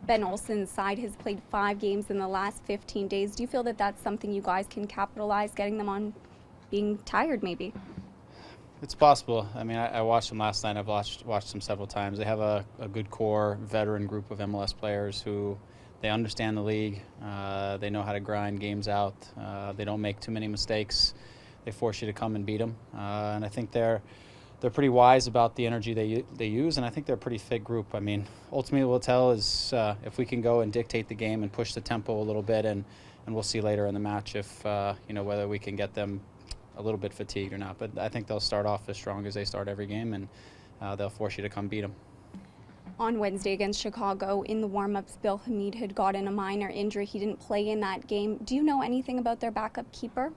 Ben Olsen's side has played 5 games in the last 15 days. Do you feel that that's something you guys can capitalize, getting them on being tired maybe? It's possible. I mean, I watched them last night. I've watched them several times. They have a good core veteran group of MLS players who they understand the league. They know how to grind games out. They don't make too many mistakes. They force you to come and beat them. And I think they're pretty wise about the energy they use, and I think they're a pretty fit group. I mean, ultimately, what we'll tell is if we can go and dictate the game and push the tempo a little bit, and we'll see later in the match if whether we can get them a little bit fatigued or not. But I think they'll start off as strong as they start every game, and they'll force you to come beat them. On Wednesday against Chicago, in the warm-ups, Bill Hamid had gotten a minor injury. He didn't play in that game. Do you know anything about their backup keeper?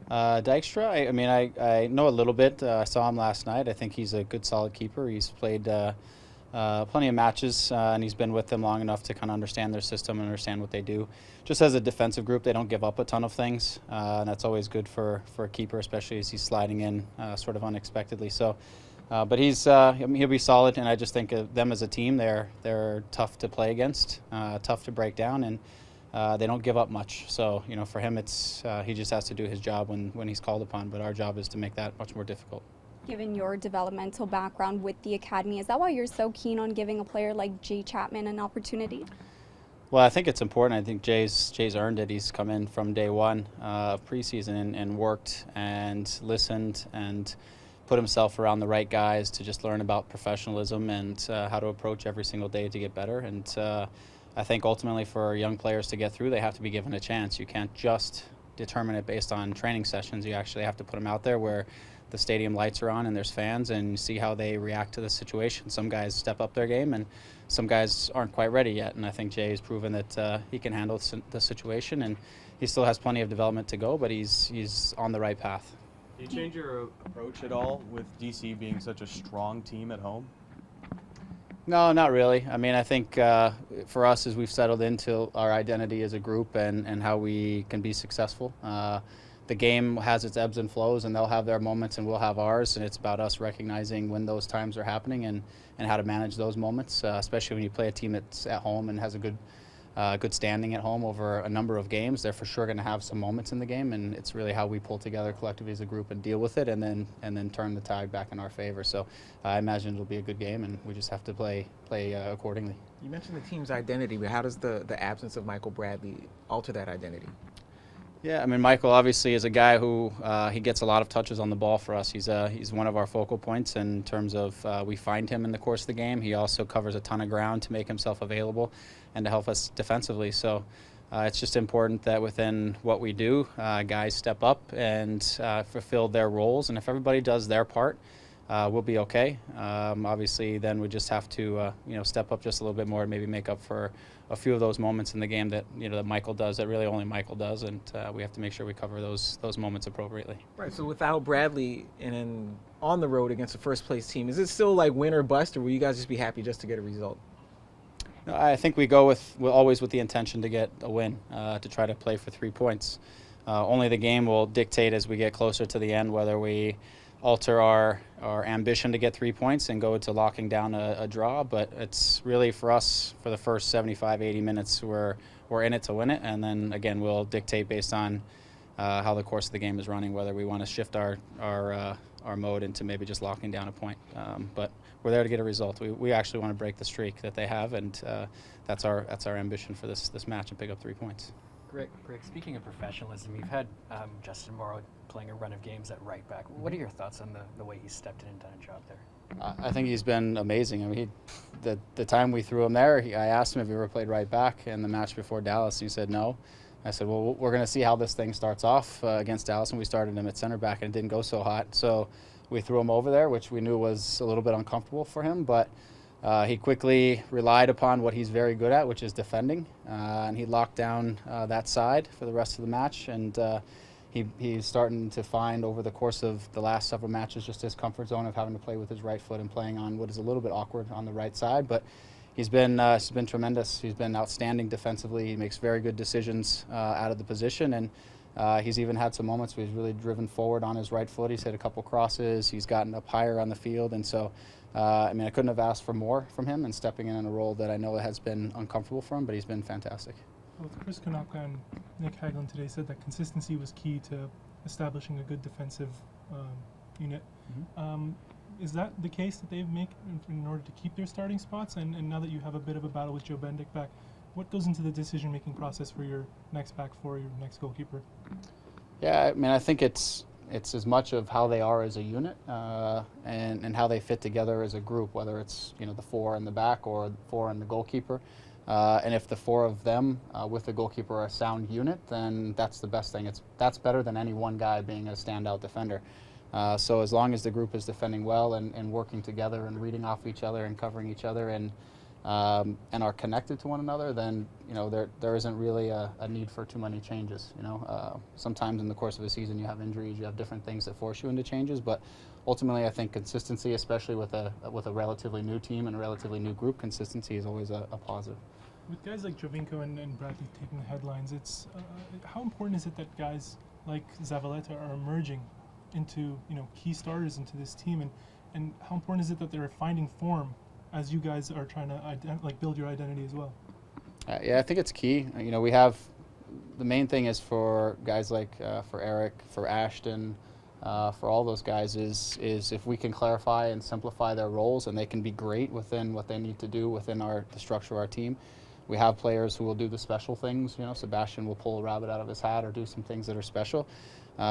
Dykstra, I know a little bit. I saw him last night. I think he's a good, solid keeper. He's played plenty of matches, and he's been with them long enough to kind of understand their system and understand what they do. Just as a defensive group, they don't give up a ton of things, and that's always good for a keeper, especially as he's sliding in sort of unexpectedly. So, but he'll be solid, and I just think of them as a team. They're tough to play against, tough to break down, and they don't give up much. So, for him, it's he just has to do his job when he's called upon. But our job is to make that much more difficult. Given your developmental background with the academy, is that why you're so keen on giving a player like Jay Chapman an opportunity? Well, I think it's important. I think Jay's earned it. He's come in from day one of preseason and worked and listened and put himself around the right guys to just learn about professionalism and how to approach every single day to get better. And I think ultimately for young players to get through, they have to be given a chance. You can't just determine it based on training sessions. You actually have to put them out there where the stadium lights are on and there's fans, and see how they react to the situation. Some guys step up their game and some guys aren't quite ready yet, and I think Jay has proven that he can handle the situation, and he still has plenty of development to go, but he's on the right path. Do you change your approach at all with DC being such a strong team at home? No, not really. I mean, I think for us, as we've settled into our identity as a group and how we can be successful, the game has its ebbs and flows, and they'll have their moments and we'll have ours, and it's about us recognizing when those times are happening and how to manage those moments, especially when you play a team that's at home and has a good standing at home over a number of games. They're for sure going to have some moments in the game, and it's really how we pull together collectively as a group and deal with it, and then turn the tide back in our favor. So I imagine it'll be a good game, and we just have to play accordingly. You mentioned the team's identity, but how does the absence of Michael Bradley alter that identity? Yeah, I mean, Michael obviously is a guy who he gets a lot of touches on the ball for us. He's one of our focal points in terms of we find him in the course of the game. He also covers a ton of ground to make himself available and to help us defensively. So it's just important that within what we do, guys step up and fulfill their roles. And if everybody does their part, we'll be okay. Obviously, then we just have to step up just a little bit more and maybe make up for a few of those moments in the game that that Michael does, that really only Michael does, and we have to make sure we cover those moments appropriately. Right. So without Bradley and on the road against a first place team, is it still like win or bust, or will you guys just be happy just to get a result? No, I think we go always with the intention to get a win, to try to play for 3 points. Only the game will dictate as we get closer to the end whether we alter our ambition to get 3 points and go to locking down a draw, but it's really for us for the first 75, 80 minutes we're in it to win it, and then again we'll dictate based on how the course of the game is running whether we want to shift our mode into maybe just locking down a point. But we're there to get a result. We actually want to break the streak that they have, and that's our ambition for this match, and pick up 3 points. Greg, speaking of professionalism, you've had Justin Morrow playing a run of games at right back. What are your thoughts on the way he stepped in and done a job there? I think he's been amazing. I mean, the time we threw him there, I asked him if he ever played right back in the match before Dallas, and he said no. I said, well, we're going to see how this thing starts off against Dallas, and we started him at center back, and it didn't go so hot. So we threw him over there, which we knew was a little bit uncomfortable for him, but he quickly relied upon what he's very good at, which is defending, and he locked down that side for the rest of the match, and he's starting to find over the course of the last several matches just his comfort zone of having to play with his right foot and playing on what is a little bit awkward on the right side, but he's been tremendous. He's been outstanding defensively. He makes very good decisions out of the position, and he's even had some moments where he's really driven forward on his right foot. He's hit a couple crosses. He's gotten up higher on the field, and so I mean, I couldn't have asked for more from him and stepping in a role that I know has been uncomfortable for him, but he's been fantastic. Both Chris Konopka and Nick Hagelin today said that consistency was key to establishing a good defensive unit. Is that the case that they've made in order to keep their starting spots? And now that you have a bit of a battle with Joe Bendik back, what goes into the decision-making process for your next back four, your next goalkeeper? Yeah, I mean, I think it's as much of how they are as a unit and how they fit together as a group, whether it's the four in the back or the four and the goalkeeper. And if the four of them with the goalkeeper are a sound unit, then that's the best thing. That's better than any one guy being a standout defender. So as long as the group is defending well and working together and reading off each other and covering each other and are connected to one another, then there isn't really a need for too many changes. Sometimes in the course of a season you have injuries, you have different things that force you into changes, but ultimately I think consistency, especially with a relatively new team and a relatively new group, consistency is always a positive. With guys like Jovinko and Bradley taking the headlines, it's how important is it that guys like Zavaleta are emerging into key starters into this team, and how important is it that they're finding form as you guys are trying to build your identity as well? Yeah, I think it's key. We have the main thing is for guys like for Eric, for Ashton, for all those guys is if we can clarify and simplify their roles and they can be great within what they need to do within the structure of our team. We have players who will do the special things. Sebastian will pull a rabbit out of his hat or do some things that are special.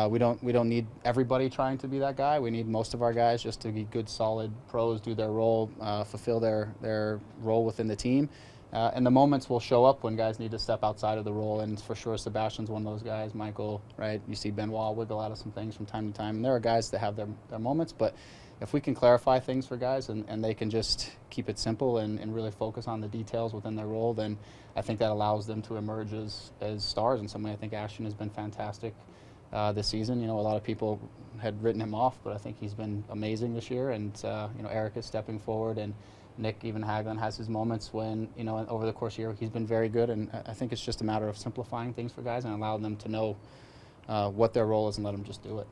We don't need everybody trying to be that guy. We need most of our guys just to be good, solid pros, do their role, fulfill their role within the team. And the moments will show up when guys need to step outside of the role, and for sure Sebastian's one of those guys. Michael, right? You see Benoit wiggle out of some things from time to time, and there are guys that have their moments, but if we can clarify things for guys and they can just keep it simple and really focus on the details within their role, then I think that allows them to emerge as stars in some way. I think Ashton has been fantastic this season. A lot of people had written him off, but I think he's been amazing this year, and Eric is stepping forward, and Nick, even Hagelin, has his moments when, over the course of the year, he's been very good, and I think it's just a matter of simplifying things for guys and allowing them to know what their role is and let them just do it.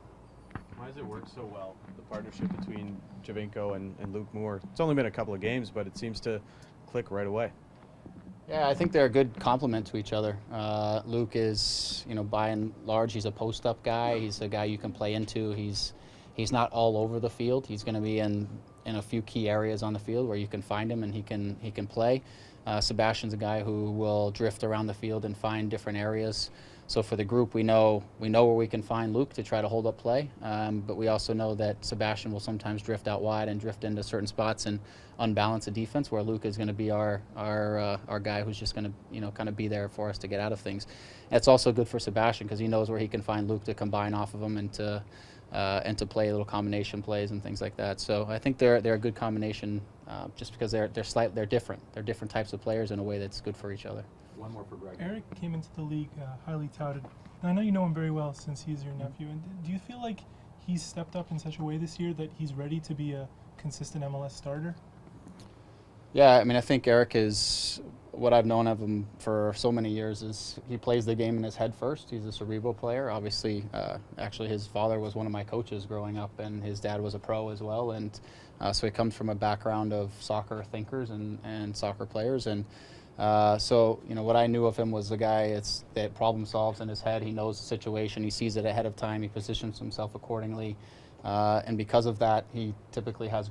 Why does it work so well, the partnership between Jovinko and Luke Moore? It's only been a couple of games, but it seems to click right away. Yeah, I think they're a good complement to each other. Luke is, by and large, he's a post-up guy. He's a guy you can play into. He's not all over the field. He's going to be in a few key areas on the field where you can find him and he can play. Sebastian's a guy who will drift around the field and find different areas. So for the group, we know where we can find Luke to try to hold up play, but we also know that Sebastian will sometimes drift out wide and drift into certain spots and unbalance the defense, where Luke is going to be our guy who's just going to kind of be there for us to get out of things. It's also good for Sebastian because he knows where he can find Luke to combine off of him and to play little combination plays and things like that. So I think they're a good combination just because they're different. They're different types of players in a way that's good for each other. One more for Greg. Eric came into the league highly touted. And I know you know him very well since he's your nephew. And do you feel like he's stepped up in such a way this year that he's ready to be a consistent MLS starter? Yeah, I mean, I think Eric is, what I've known of him for so many years is he plays the game in his head first. He's a cerebral player. Obviously, actually his father was one of my coaches growing up, and his dad was a pro as well. And so he comes from a background of soccer thinkers and soccer players. And so, what I knew of him was the guy that problem solves in his head. He knows the situation. He sees it ahead of time. He positions himself accordingly. And because of that, he typically has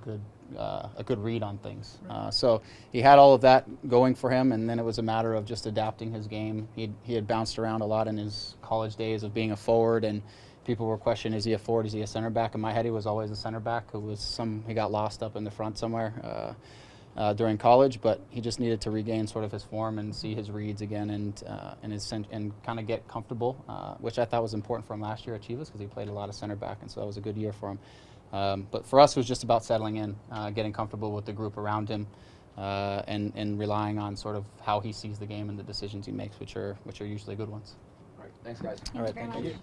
a good read on things. So he had all of that going for him, and then it was a matter of just adapting his game. He had bounced around a lot in his college days of being a forward, and people were questioning, is he a forward, is he a center back? In my head, he was always a center back. He got lost up in the front somewhere during college, but he just needed to regain sort of his form and see his reads again and kind of get comfortable, which I thought was important for him last year at Chivas because he played a lot of center back, and so that was a good year for him. But for us, it was just about settling in, getting comfortable with the group around him, and relying on sort of how he sees the game and the decisions he makes, which are usually good ones. All right, thanks, guys. All right, thank you.